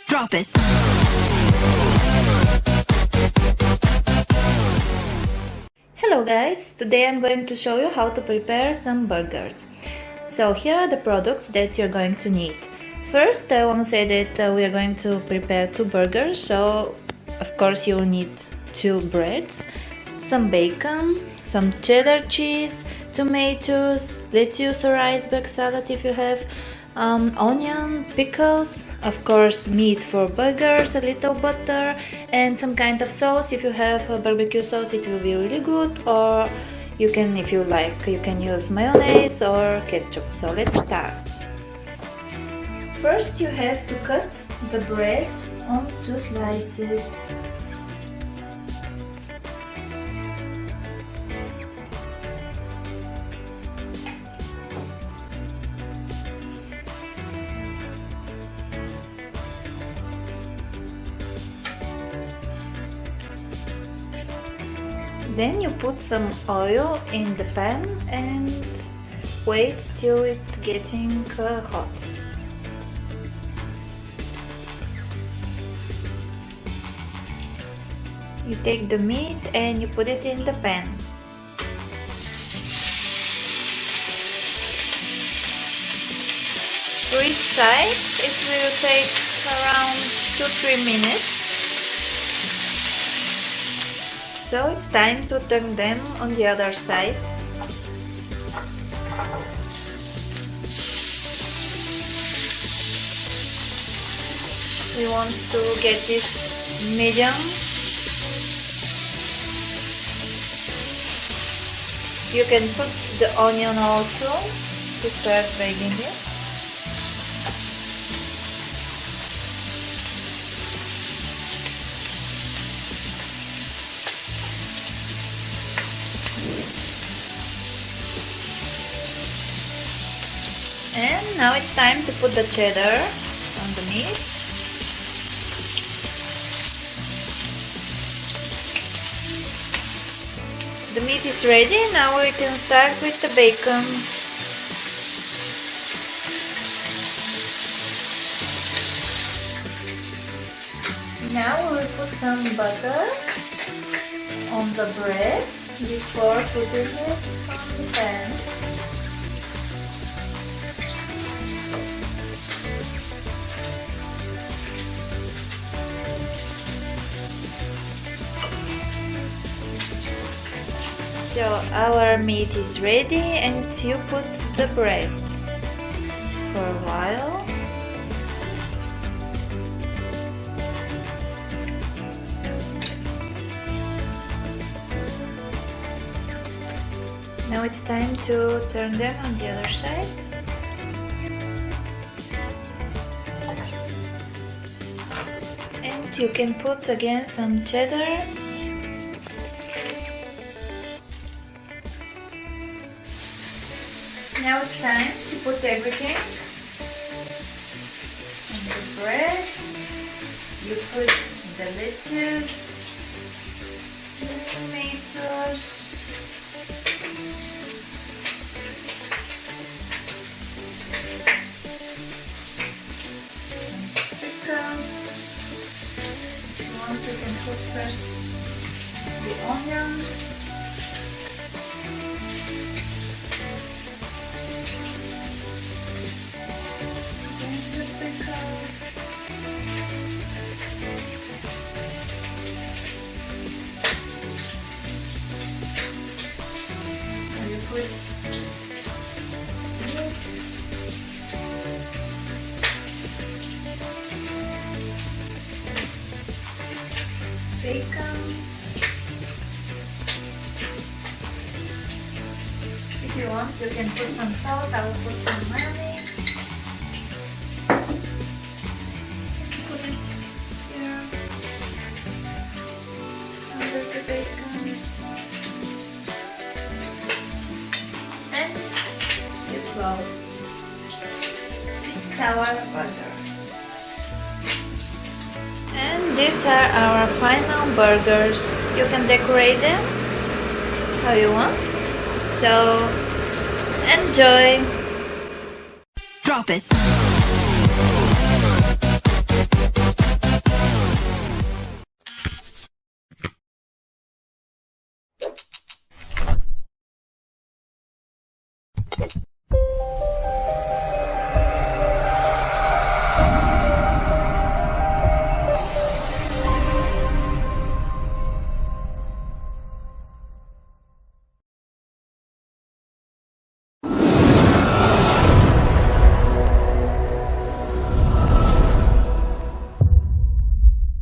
Drop it. Hello guys, today I'm going to show you how to prepare some burgers. So here are the products that you're going to need. First, I want to say that we are going to prepare 2 burgers, so of course you will need 2 breads, some bacon, some cheddar cheese, tomatoes, lettuce or iceberg salad if you have, onion, pickles, of course meat for burgers, a little butter, and some kind of sauce. If you have a barbecue sauce it will be really good, or you can, if you like, you can use mayonnaise or ketchup. So let's start. First you have to cut the bread on 2 slices. Then you put some oil in the pan and wait till it's getting hot. You take the meat and you put it in the pan. For each side it will take around 2-3 minutes. So it's time to turn them on the other side. We want to get this medium. You can put the onion also to start baking it. And now it's time to put the cheddar on the meat. The meat is ready, now we can start with the bacon. Now we will put some butter on the bread before putting it on the pan. So our meat is ready and you put the bread for a while. Now it's time to turn them on the other side. And you can put again some cheddar. Now it's time to put everything on the bread. You put the lettuce, the tomatoes, pickles. If you want, you can put first the onion. Put meat, bacon. If you want, you can put some salt. I will put some mayonnaise. Put it here under the bacon. This is our burger. And these are our final burgers. You can decorate them how you want. So enjoy! Drop it.